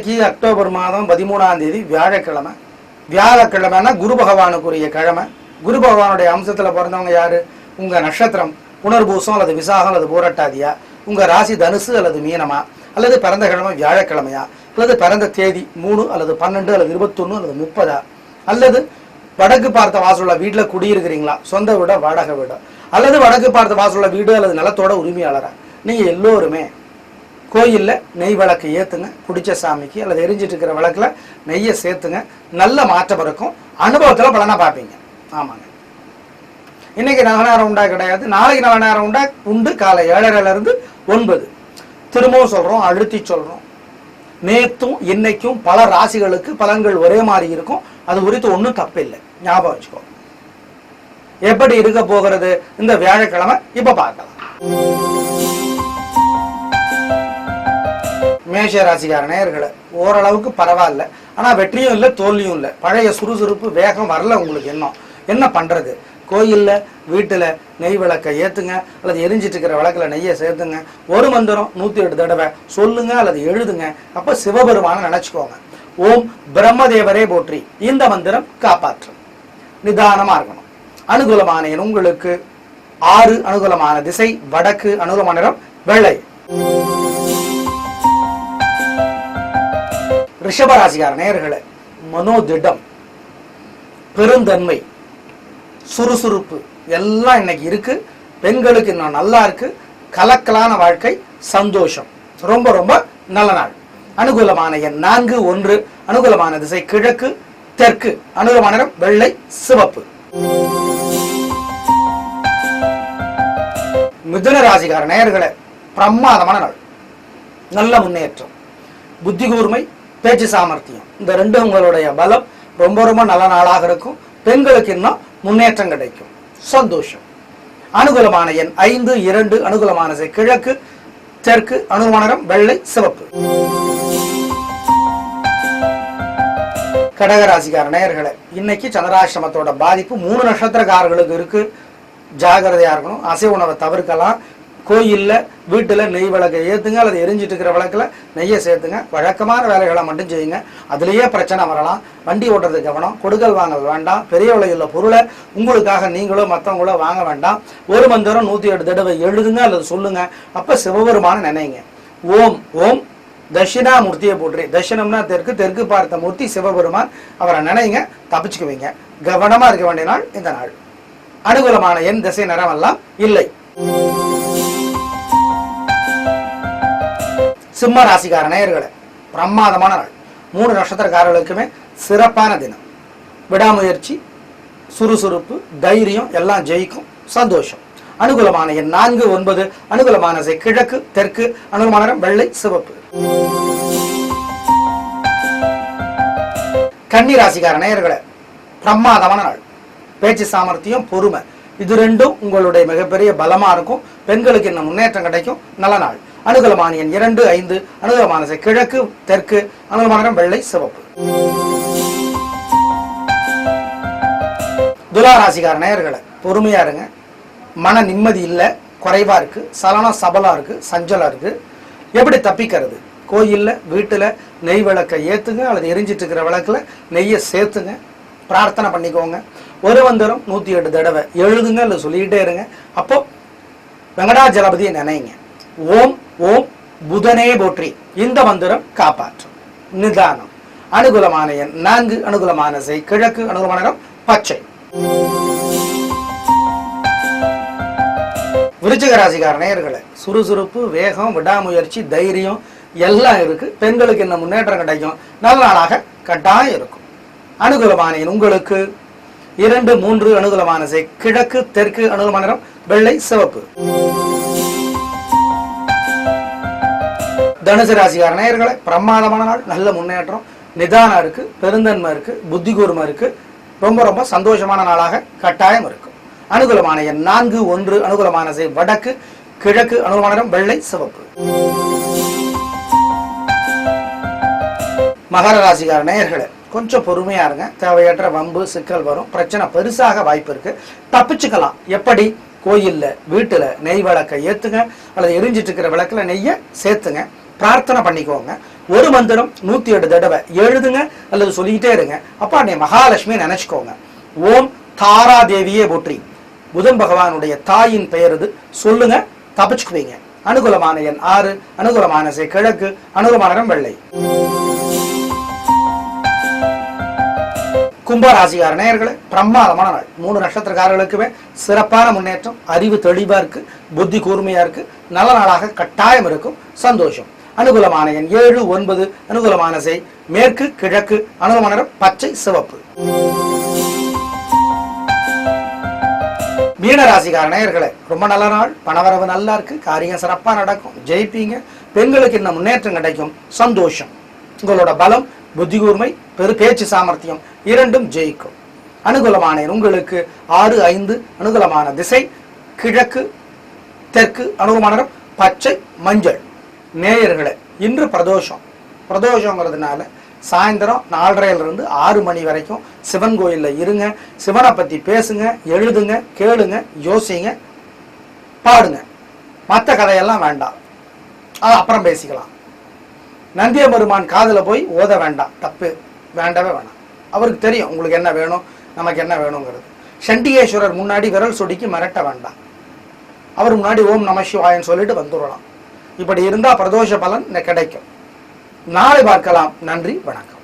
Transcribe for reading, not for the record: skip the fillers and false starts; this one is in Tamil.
இன்னைக்கு அக்டோபர் மாதம் 13ஆம் தேதி வியாழக்கிழமை. வியாழக்கிழமைன்னா குரு பகவானுக்குரிய கிழமை. குரு பகவானுடைய அம்சத்தில் பிறந்தவங்க யாரு? உங்க நட்சத்திரம் புனர்பூசம் அல்லது விசாகம் அல்லது பூரட்டாதியா, உங்க ராசி தனுசு அல்லது மீனமா, அல்லது பிறந்த கிழமை வியாழக்கிழமையா, அல்லது பிறந்த தேதி 3 அல்லது 12 அல்லது 21 அல்லது 30, அல்லது வடக்கு பார்த்த வாசலுள்ள வீட்டில் குடியிருக்கிறீங்களா, சொந்த வீட வாடகை வீடு, அல்லது வடக்கு பார்த்த வாசலுள்ள வீடு அல்லது நிலத்தோட உரிமையாளரா, நீங்க எல்லோருமே கோயிலில் நெய் விளக்கு ஏற்றுங்க. குடிச்ச சாமிக்கு அல்லது எரிஞ்சிட்டு இருக்கிற விளக்கில் நெய்யை சேர்த்துங்க. நல்ல மாற்றம் இருக்கும். அனுபவத்தில் பலனா பார்ப்பீங்க. ஆமாங்க, இன்னைக்கு நல்ல நேரம் உண்டா கிடையாது, நாளைக்கு நல்ல நேரம் உண்டா உண்டு. காலை 7:30 9. திரும்பவும் சொல்றோம், அழுத்தி சொல்றோம், நேத்தும் இன்னைக்கும் பல ராசிகளுக்கு பலன்கள் ஒரே மாதிரி இருக்கும். அது குறித்து ஒன்றும் தப்பு இல்லை, ஞாபகம் வச்சுக்கோ. எப்படி இருக்க போகிறது இந்த வியாழக்கிழமை இப்ப பார்க்கலாம். மேஷ ராசிக்கார நேயர்களே, ஓரளவுக்கு பரவாயில்ல. ஆனா வெற்றியும் இல்லை தோல்வியும் இல்லை. பழைய சுறுசுறுப்பு வேகம் வரல உங்களுக்கு. என்ன பண்றது? கோயில்ல வீட்டுல நெய் விளக்கை ஏத்துங்க, அல்லது எரிஞ்சிட்டு இருக்கிற விளக்குல நெய்யை சேர்த்துங்க. ஒரு மந்திரம் 108 தடவை சொல்லுங்க அல்லது எழுதுங்க. அப்ப சிவபெருமான நினைச்சுக்கோங்க. ஓம் பிரம்மதேவரே போற்றி. இந்த மந்திரம் காப்பாற்றும். நிதானமா இருக்கணும். அனுகூலமான எண் உங்களுக்கு 6. அனுகூலமான திசை வடக்கு. அனுகூலமான நிறம் வெள்ளை. ரிஷபராசிக்கார நேயர்களே, மனோதிடம், பெருந்தன்மை, சுறுசுறுப்பு எல்லாம் இன்னைக்கு இருக்கு. பெண்களுக்கு இன்னும் நல்லா இருக்கு. கலக்கலான வாழ்க்கை, சந்தோஷம். ரொம்ப ரொம்ப நல்ல நாள். அனுகூலமான எண் 4 1. அனுகூலமான திசை கிழக்கு தெற்கு. அனுகூலமான நிறம் வெள்ளை சிவப்பு. மிதுன ராசிக்கார நேயர்களே, பிரமாதமான நாள். நல்ல முன்னேற்றம், புத்தி கூர்மை, பேச்சு சாமர்த்தியம், இந்த ரெண்டும் உங்களுடைய பலம். ரொம்ப ரொம்ப நல்ல நாளாக இருக்கும். பெண்களுக்கு இன்னும் முன்னேற்றம் கிடைக்கும். சந்தோஷம். அனுகூலமான எண் 5 2. அனுகூலமான திசை கிழக்கு தெற்கு. அனுகூலமான நிறம் வெள்ளை சிவப்பு. கடகராசிக்கார நேயர்களே, இன்னைக்கு சந்திராஷ்டமத்தோட பாதிப்பு 3 நட்சத்திரக்காரர்களுக்கு இருக்கு. ஜாகிரதையா இருக்கணும். அசைவ உணவை தவிர்க்கலாம். கோயில்ல வீட்டுல நெய் விளக்கை ஏத்துங்க, அல்லது எரிஞ்சிட்டு இருக்கிற விளக்குல நெய்யை சேர்த்துங்க. வழக்கமான வேலைகளை மட்டும் செய்யுங்க. அதுலயே பிரச்சனை வரலாம். வண்டி ஓட்டுறது கவனம். கொடுக்கல் வாங்க வேண்டாம். பெரிய விலையுள்ள பொருளை உங்களுக்காக நீங்களோ மற்றவங்களோ வாங்க வேண்டாம். ஒரு மந்திரம் 108 தடவை எழுதுங்க அல்லது சொல்லுங்க. அப்ப சிவபெருமான நினைங்க. ஓம் ஓம் தட்சிணாமூர்த்தியை போற்றி. தட்சிணம்னா தெற்கு, தெற்கு பார்த்த மூர்த்தி சிவபெருமான். அவரை நினைங்க, தப்பிச்சுக்குவீங்க. கவனமா இருக்க வேண்டிய நாள் இந்த நாள். அனுகூலமான எண் திசை நிறம் எல்லாம் இல்லை. சிம்ம ராசிக்கார நேயர்களே, பிரமாதமான நாள். 3 நட்சத்திரக்காரர்களுக்குமே சிறப்பான தினம். விடாமுயற்சி, சுறுசுறுப்பு, தைரியம் எல்லாம் ஜெயிக்கும். சந்தோஷம். அனுகூலமான எண் 4 9. அனுகூலமான திசை கிழக்கு தெற்கு. அனுகூலமான நிறம் வெள்ளை சிவப்பு. கன்னி ராசிக்கார நேயர்களே, பிரமாதமான நாள். பேச்சு சாமர்த்தியம், பொறுமை, இது ரெண்டும் உங்களுடைய மிகப்பெரிய பலமா இருக்கும். பெண்களுக்கு இன்னும் முன்னேற்றம் கிடைக்கும். நல்ல நாள். அனுகூலமான எண் 2 5. அனுகூலமான திசை கிழக்கு தெற்கு. அனுகூலமான நிறம் வெள்ளை சிவப்பு. துலா ராசிக்கார நேயர்களே, பொறுமையா இருங்க. மன நிம்மதி இல்லை, குறைவா இருக்கு. சலனம் சபலா இருக்கு, சஞ்சலா இருக்கு. எப்படி தப்பிக்கிறது? கோயில்ல வீட்டுல நெய் விளக்கை ஏத்துங்க, அல்லது எரிஞ்சிட்டு இருக்கிற விளக்குல நெய்யை சேர்த்துங்க. பிரார்த்தனை பண்ணிக்கோங்க. ஒரு மந்திரம் 108 தடவை எழுதுங்க அல்லது சொல்லிக்கிட்டே இருங்க. அப்போ வெங்கடாஜலபதியை நினைங்க. ஓம் ஓம் புதனே போற்றி. இந்த மந்திரம் காப்பாற்றும். நிதானம். அனுகூலமான எண் 4. அனுகூலமான திசை கிழக்கு. அனுகூலமான நிறம் பச்சை. விருச்சிக ராசிக்கார நேயர்களே, சுறுசுறுப்பு, வேகம், விடாமுயற்சி, தைரியம் எல்லாம் இருக்கு. பெண்களுக்கு என்ன முன்னேற்றம் கிடைக்கும். நல்ல நாளாக கட்டாயம் இருக்கும். அனுகூலமான எண் உங்களுக்கு 2 3. அனுகூலமான திசை கிழக்கு தெற்கு. அனுகூலமான நிறம் வெள்ளை சிவப்பு. தனுசு ராசிக்கார நேயர்களே, பிரமாதமான நாள். நல்ல முன்னேற்றம், நிதானம் இருக்கு, பெருந்தன்மை இருக்கு, புத்தி கூர்மை இருக்கு. ரொம்ப ரொம்ப சந்தோஷமான நாளாக கட்டாயம் இருக்கும். அனுகூலமான எண் 4 1. அனுகூலமான திசை வடக்கு கிழக்கு. அனுகூலமான நிறம் வெள்ளை சிவப்பு. மகர ராசிக்கார நேயர்களே, கொஞ்சம் பொறுமையா இருங்க. தேவையற்ற வம்பு சிக்கல் வரும். பிரச்சனை பெருசாக வாய்ப்பு இருக்கு. தப்பிச்சுக்கலாம். எப்படி? கோயில்ல வீட்டுல நெய் விளக்கை ஏத்துங்க, அல்லது எரிஞ்சிட்டு இருக்கிற விளக்குல நெய்யை சேர்த்துங்க. பிரார்த்தனை பண்ணிக்கோங்க. ஒரு மந்திரம் 108 தடவை எழுதுங்க அல்லது சொல்லிக்கிட்டே இருங்க. அப்பா நீ மகாலட்சுமியை நினைச்சுக்கோங்க. ஓம் தாரா தேவியே போற்றி. புதன் பகவானுடைய தாயின் பெயர் இது. சொல்லுங்க, தப்பிச்சுக்குவீங்க. அனுகூலமான எண் 6, அனுகூலமான திசை கிழக்கு, அனுகூலமான நிறம் வெள்ளை. கும்பராசிக்கார நேயர்களே, பிரமாதமான நாள். 3 நட்சத்திரக்காரர்களுக்குமே சிறப்பான முன்னேற்றம். அறிவு தெளிவா இருக்கு, புத்தி கூர்மையா இருக்கு. நல்ல நாளாக கட்டாயம் இருக்கும். சந்தோஷம். அனுகூலமான எண் 7, 9, அனுகூலமான திசை மேற்கு கிழக்கு, அனுகூலமான நிறம் பச்சை சிவப்பு. மீனராசிக்கார நேயர்களே, ரொம்ப நல்ல நாள். பணவரவு நல்லா இருக்கு. காரியம் சிறப்பா நடக்கும். ஜெயிப்பீங்க. பெண்களுக்கு இன்னும் முன்னேற்றம் கிடைக்கும். சந்தோஷம். உங்களோட பலம், புத்தி கூர்மை, பேச்சு சாமர்த்தியம் இரண்டும் ஜெயிக்கும். அனுகூலமான உங்களுக்கு 6, 5, அனுகூலமான திசை கிழக்கு தெற்கு, அனுகூலமான நிறம் பச்சை மஞ்சள். நேயர்களே, இன்று பிரதோஷங்கிறதுனால சாயந்தரம் 4:30 to 6 மணி வரைக்கும் சிவன் கோயில்ல இருங்க. சிவனை பத்தி பேசுங்க, எழுதுங்க, கேளுங்க, யோசிங்க, பாடுங்க. மற்ற கதையெல்லாம் வேண்டாம், அது அப்புறம் பேசிக்கலாம். நந்திய பெருமான் காதுல போய் ஓத வேண்டாம், தப்பு, வேண்டவே வேணாம். அவருக்கு தெரியும் உங்களுக்கு என்ன வேணும், நமக்கு என்ன வேணுங்கிறது. சண்டிகேஸ்வரர் முன்னாடி விரல் சொடிக்கு மிரட்ட வேண்டாம். அவர் முன்னாடி ஓம் நம சிவாயன்னு சொல்லிட்டு வந்துடலாம். இப்படி இருந்தா பிரதோஷ பலன் கிடைக்கும். நாளை பார்க்கலாம். நன்றி, வணக்கம்.